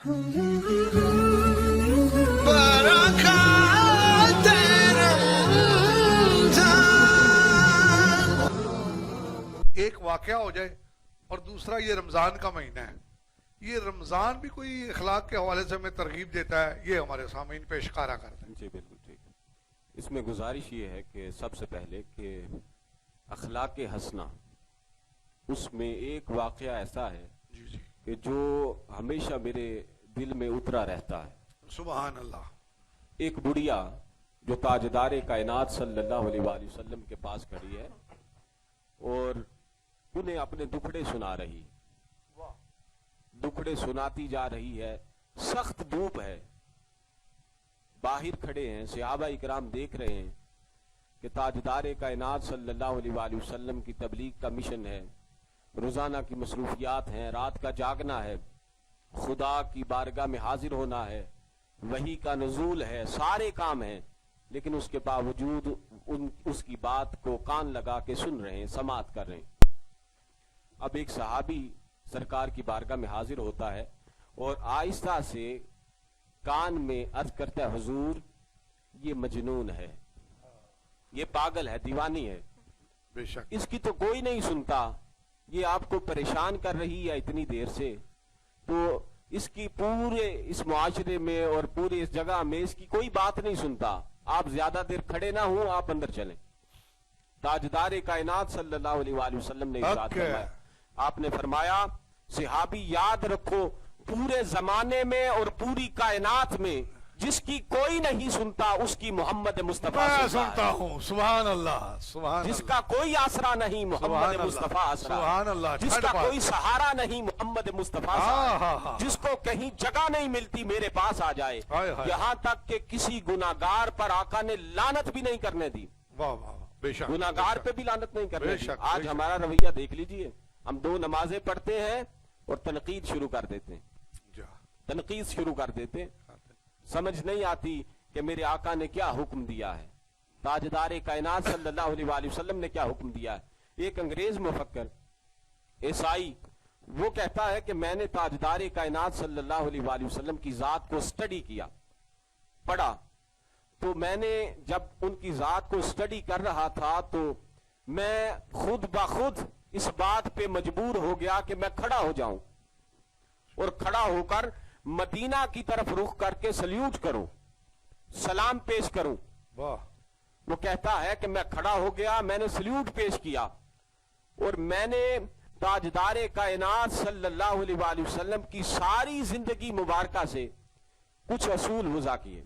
ایک واقعہ ہو جائے اور دوسرا یہ رمضان کا مہینہ ہے، یہ رمضان بھی کوئی اخلاق کے حوالے سے ہمیں ترغیب دیتا ہے، یہ ہمارے سامعین پہ اشارہ کرتے ہیں۔ جی بالکل ٹھیک ہے۔ اس میں گزارش یہ ہے کہ سب سے پہلے کہ اخلاق حسنہ، اس میں ایک واقعہ ایسا ہے کہ جو ہمیشہ میرے دل میں اترا رہتا ہے۔ سبحان اللہ۔ ایک بڑھیا جو تاجدار کائنات صلی اللہ علیہ وآلہ وسلم کے پاس کھڑی ہے اور انہیں اپنے دکھڑے سنا رہی، دکھڑے سناتی جا رہی ہے، سخت دھوپ ہے، باہر کھڑے ہیں، صحابہ اکرام دیکھ رہے ہیں کہ تاجدار کائنات صلی اللہ علیہ وآلہ وسلم کی تبلیغ کا مشن ہے، روزانہ کی مصروفیات ہیں، رات کا جاگنا ہے، خدا کی بارگاہ میں حاضر ہونا ہے، وحی کا نزول ہے، سارے کام ہیں، لیکن اس کے باوجود اس کی بات کو کان لگا کے سن رہے ہیں، سماعت کر رہے ہیں۔ اب ایک صحابی سرکار کی بارگاہ میں حاضر ہوتا ہے اور آہستہ سے کان میں عرض کرتا ہے، حضور یہ مجنون ہے، یہ پاگل ہے، دیوانی ہے، بے شک اس کی تو کوئی نہیں سنتا، یہ آپ کو پریشان کر رہی ہے اتنی دیر سے، تو اس کی پورے اس معاشرے میں اور پورے اس جگہ میں اس کی کوئی بات نہیں سنتا، آپ زیادہ دیر کھڑے نہ ہوں، آپ اندر چلیں۔ تاجدار کائنات صلی اللہ علیہ وآلہ وسلم نے ارشاد فرمایا، آپ نے فرمایا صحابی یاد رکھو پورے زمانے میں اور پوری کائنات میں جس کی کوئی نہیں سنتا اس کی محمد مصطفیٰ میں سنتا ہوں۔ سبحان اللہ، سبحان اللہ۔ جس کا کوئی آسرا نہیں محمد مصطفیٰ آسرا، سبحان اللہ۔ جس کا کوئی سہارا نہیں محمد مصطفیٰ سہارا، جس کو کہیں جگہ نہیں ملتی میرے پاس آ جائے، یہاں تک کہ کسی گناہگار پر آقا نے لعنت بھی نہیں کرنے دی، واہ واہ، بے شک، گناہگار پہ بھی لعنت نہیں کرنے دی۔ بے شک۔ آج ہمارا رویہ دیکھ لیجئے، ہم 2 نمازیں پڑھتے ہیں اور تنقید شروع کر دیتے ہیں، تنقید شروع کر دیتے ہیں، سمجھ نہیں آتی کہ میرے آقا نے کیا حکم دیا ہے، تاجدار کائنات صلی اللہ علیہ وآلہ وسلم نے کیا حکم دیا ہے۔ ایک انگریز مفکر عیسائی وہ کہتا ہے کہ میں نے تاجدار کائنات صلی اللہ علیہ وآلہ وسلم کی ذات کو سٹڈی کیا، پڑھا، تو میں نے جب ان کی ذات کو سٹڈی کر رہا تھا تو میں خود بخود اس بات پہ مجبور ہو گیا کہ میں کھڑا ہو جاؤں اور کھڑا ہو کر مدینہ کی طرف رخ کر کے سلیوٹ کروں، سلام پیش کروں۔ وہ کہتا ہے کہ میں کھڑا ہو گیا، میں نے سلیوٹ پیش کیا اور میں نے تاجدار کائنات صلی اللہ علیہ وآلہ وسلم کی ساری زندگی مبارکہ سے کچھ اصول وضع کیے۔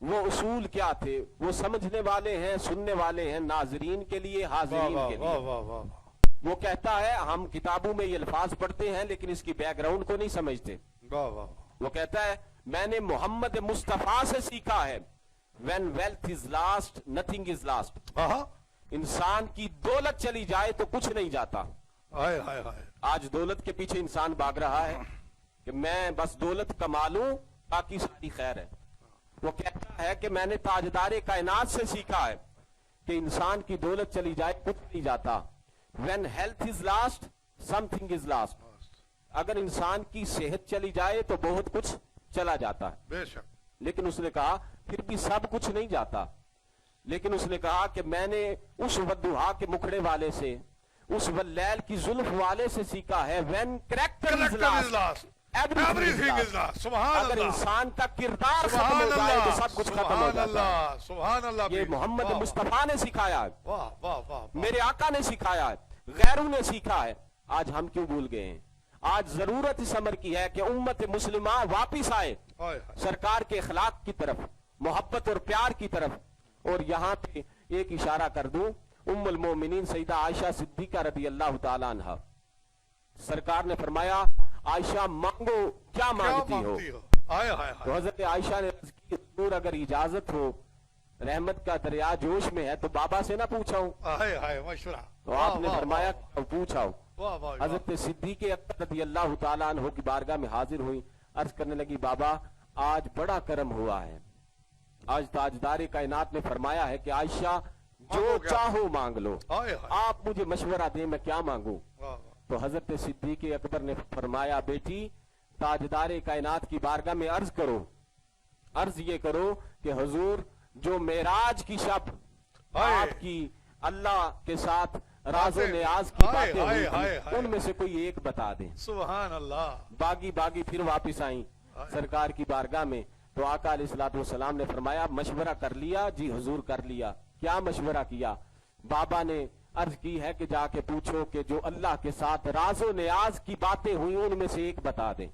وہ اصول کیا تھے؟ وہ سمجھنے والے ہیں، سننے والے ہیں، ناظرین کے لیے، حاضرین کے لیے۔ وہ کہتا ہے ہم کتابوں میں یہ الفاظ پڑھتے ہیں لیکن اس کی بیک گراؤنڈ کو نہیں سمجھتے۔ وہ کہتا ہے میں نے محمد مصطفیٰ سے سیکھا ہے when wealth is lost nothing is lost، انسان کی دولت چلی جائے تو کچھ نہیں جاتا۔ آج دولت کے پیچھے انسان بھاگ رہا ہے کہ میں بس دولت کما لوں باقی ساری خیر ہے۔ وہ کہتا ہے کہ میں نے تاجدار کائنات سے سیکھا ہے کہ انسان کی دولت چلی جائے کچھ نہیں جاتا۔ when health is lost something is lost، اگر انسان کی صحت چلی جائے تو بہت کچھ چلا جاتا ہے۔ بے شک۔ لیکن اس نے کہا پھر بھی سب کچھ نہیں جاتا، لیکن اس نے کہا کہ میں نے اس ودھا کے مکھڑے والے سے، اس واللیل کی زلف والے سے سیکھا ہے when character is lost everything is lost۔ سبحان اللہ۔ اگر انسان کا کردار ختم ہو جائے تو سب کچھ ختم ہو جاتا ہے۔ سبحان اللہ۔ یہ محمد مصطفیٰ نے سکھایا ہے، واہ واہ واہ، میرے آقا نے سکھایا ہے، غیروں نے سیکھا ہے۔ آج ہم کیوں بھول گئے ہیں؟ آج ضرورت اس امر کی ہے کہ امت مسلمہ واپس آئے سرکار کے اخلاق کی طرف، محبت اور پیار کی طرف۔ اور یہاں پہ ایک اشارہ کر دوں، ام المومنین سیدہ عائشہ صدیقہ رضی اللہ تعالیٰ عنہ، سرکار نے فرمایا عائشہ مانگو کیا مانگتی ہو؟ تو حضرت عائشہ نے عرض کی حضور اگر اجازت ہو، رحمت کا دریا جوش میں ہے تو بابا سے نہ پوچھاؤں؟ تو آپ نے فرمایا پوچھاؤ۔ حضرت صدیق اکبر رضی اللہ تعالیٰ عنہ کی بارگاہ میں حاضر ہوئی، عرض کرنے لگی بابا آج بڑا کرم ہوا ہے، آج تاجدار کائنات نے فرمایا ہے کہ عائشہ جو چاہو مانگ لو، آپ مجھے مشورہ دیں میں کیا مانگوں؟ تو حضرت صدیق اکبر نے فرمایا بیٹی ताजदार कायनात की बारगाह में अर्ज करो, अर्ज ये करो कि हुजूर जो मेराज की शब आपकी अल्लाह के साथ राज़ो नियाज की बातें हुई थी, उनमें से कोई एक बता दें। सुभान अल्लाह। बागी बागी फिर वापस आई सरकार की बारगाह में, तो आका अलैहिस्सलातु वस्सलाम ने फरमाया मशवरा कर लिया? जी हुजूर कर लिया। क्या मशवरा किया? बाबा ने अर्ज की है कि जाके पूछो कि जो अल्लाह के साथ राज़ो नियाज की बातें हुई उनमें से एक बता दें।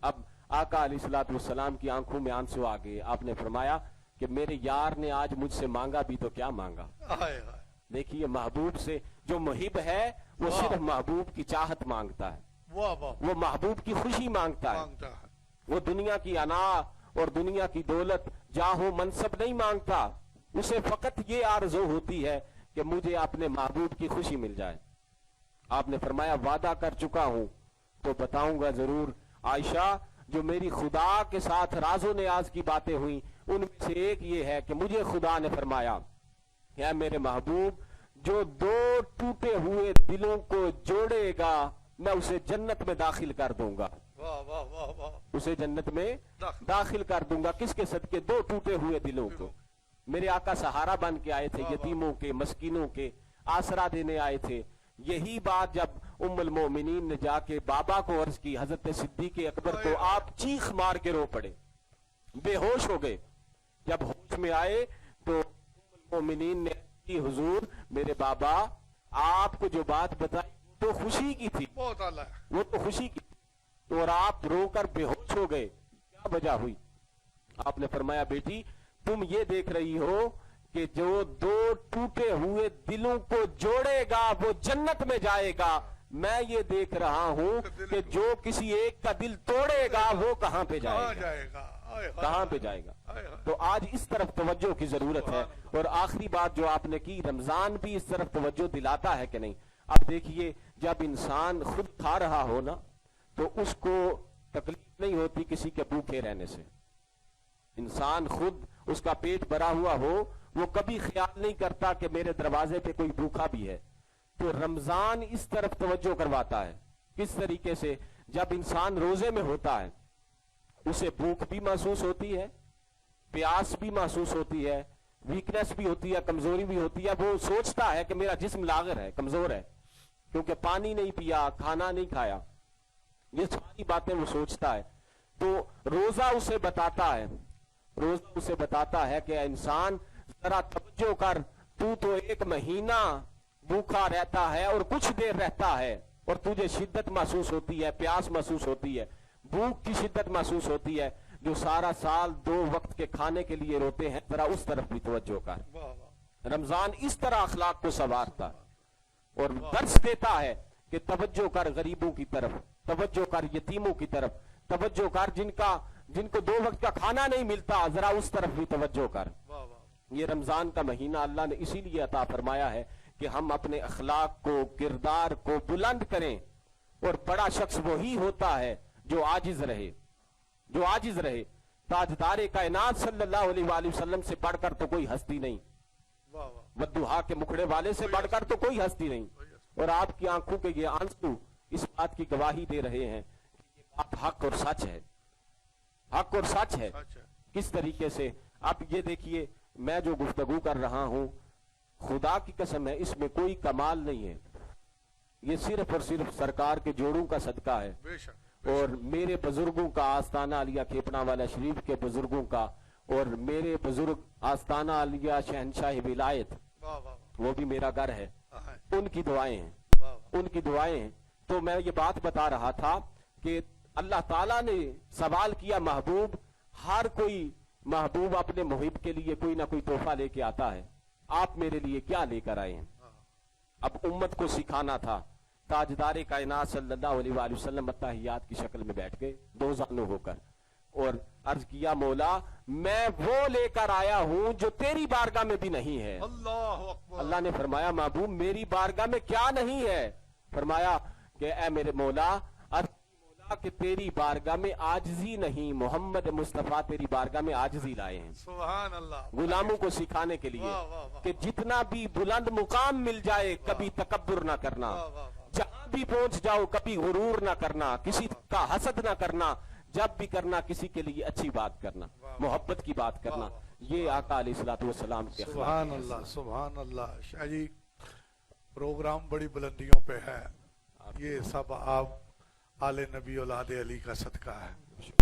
अब आका अलैहिस्सलातु वस्सलाम की आंखों में आंसू आ गए। आपने फरमाया कि मेरे यार ने आज मुझसे मांगा भी तो क्या मांगा। देखिए महबूब से जो मुहिब है वो सिर्फ महबूब की चाहत मांगता है, वो महबूब की खुशी मांगता है, वो दुनिया की अना और दुनिया की दौलत जाहो मनसब नहीं मांगता। उसे फकत ये आरज़ू होती है कि मुझे अपने महबूब की खुशी मिल जाए। आपने फरमाया वादा कर चुका हूं तो बताऊंगा जरूर। आयशा जो मेरी खुदा के साथ राज़ो नियाज की बातें हुई उनमें से एक ये है कि मुझे खुदा ने फरमाया या मेरे महबूब जो दो टूटे हुए दिलों को जोड़ेगा मैं उसे जन्नत में दाखिल कर दूंगा। वाह वाह वाह वाह। उसे जन्नत में दाखिल कर दूंगा। किसके सदके? दो टूटे हुए दिलों को। मेरे आका सहारा बन के आए थे, यतीमों के मस्कीनों के आसरा देने आए थे। यही बात जब उम्मुल मोमिनीन ने जाके बाबा को अर्ज की, हजरत सिद्दीक अकबर को, आप चीख मार के रो पड़े, बेहोश हो गए। जब होश में आए तो उम्मुल मोमिनीन ने की हुजूर मेरे बाबा आपको जो बात बताई तो खुशी की थी, बहुत आला है, वो तो खुशी की थी, और आप रोकर बेहोश हो गए, क्या वजह हुई? आपने फरमाया बेटी तुम ये देख रही हो कि जो दो टूटे हुए दिलों को जोड़ेगा वो जन्नत में जाएगा। मैं ये देख रहा हूं कि जो किसी एक का दिल तोड़ेगा वो कहां पे जाएगा, कहां पे जाएगा। तो आज इस तरफ तवज्जो की जरूरत है। और आखिरी बात जो आपने की, रमजान भी इस तरफ तवज्जो दिलाता है कि नहीं? अब देखिए जब इंसान खुद खा रहा हो ना तो उसको तकलीफ नहीं होती किसी के भूखे रहने से। इंसान खुद उसका पेट भरा हुआ हो वो कभी ख्याल नहीं करता कि मेरे दरवाजे पे कोई भूखा भी है। तो रमजान इस तरफ तवज्जो करवाता है। किस तरीके से? जब इंसान रोजे में होता है उसे भूख भी महसूस होती है, प्यास भी महसूस होती है, वीकनेस भी होती है, कमजोरी भी होती है। वो सोचता है कि मेरा जिस्म लागर है, कमजोर है, क्योंकि पानी नहीं पिया, खाना नहीं खाया, ये सारी बातें वो सोचता है। तो रोजा उसे बताता है, रोजा उसे बताता है कि इंसान जरा तवज्जो कर, तू तो एक महीना भूखा रहता है और कुछ देर रहता है और तुझे शिद्दत महसूस होती है, प्यास महसूस होती है, भूख की शिद्दत महसूस होती है। जो सारा साल दो वक्त के खाने के लिए रोते हैं, जरा उस तरफ भी तवज्जो कर। रमजान इस तरह अखलाक को संवारता और दर्श देता है कि तवज्जो कर गरीबों की तरफ, तवज्जो कर यतीमों की तरफ, तवज्जो कर जिनको दो वक्त का खाना नहीं मिलता, जरा उस तरफ भी तवज्जो कर। ये रमजान का महीना अल्लाह ने इसीलिए अता फरमाया है कि हम अपने अखलाक को, किरदार को बुलंद करें। और बड़ा शख्स वही होता है जो आजिज रहे, जो आजिज रहे। ताजदार कायनात सल्लल्लाहु अलैहि वसल्लम से बढ़कर तो कोई हस्ती नहीं, वद्दुहा के मुखड़े वाले से बढ़कर तो कोई हस्ती नहीं। और आपकी आंखों के ये आंसू इस बात की गवाही दे रहे हैं कि ये बात हक और सच है, हक और सच है। किस तरीके से? आप ये देखिए, मैं जो गुफ्तगू कर रहा हूं, खुदा की कसम है इसमें कोई कमाल नहीं है, ये सिर्फ और सिर्फ सरकार के जोड़ों का सदका है। और मेरे बुजुर्गों का, आस्ताना अलिया खेपना वाला शरीफ के बुजुर्गों का, और मेरे बुजुर्ग आस्ताना अलिया शहनशाह विलायत, वो भी मेरा घर है, उनकी दुआएं हैं, उनकी दुआएं हैं। तो मैं ये बात बता रहा था कि अल्लाह ताला ने सवाल किया, महबूब, हर कोई महबूब अपने मुहिब के लिए कोई ना कोई तोहफा लेके आता है, आप मेरे लिए क्या लेकर आए हैं? अब उम्मत को सिखाना था। ताजदार कायनात सल्लल्लाहु अलैहि वसल्लम अत्तहियात की शक्ल में बैठ गए, दो जानू होकर, और अर्ज किया, मौला मैं वो लेकर आया हूं जो तेरी बारगाह में भी नहीं है। अल्लाह ने फरमाया, महबूब मेरी बारगाह में क्या नहीं है? फरमाया कि ऐ मेरे मौला, कि तेरी बारगाह में आजिज़ी नहीं, मोहम्मद मुस्तफा तेरी बारगाह में आजिज़ी लाए हैं। सुभान अल्लाह। गुलामों को सिखाने के लिए कि जितना भी बुलंद मुकाम मिल जाए कभी तकब्बुर ना करना, जहां तक भी पहुंच जाओ, कभी गुरूर ना करना, किसी का हसद ना करना, जब भी करना किसी के लिए अच्छी बात करना, मोहब्बत की बात करना, ये आका अलैहिस्सलातु वस्सलाम के सुभान अल्लाह, सुभान अल्लाह। शाह जी प्रोग्राम बड़ी बुलंदियों पे है, ये सब आप आले नबी औलाद अली का सदका है।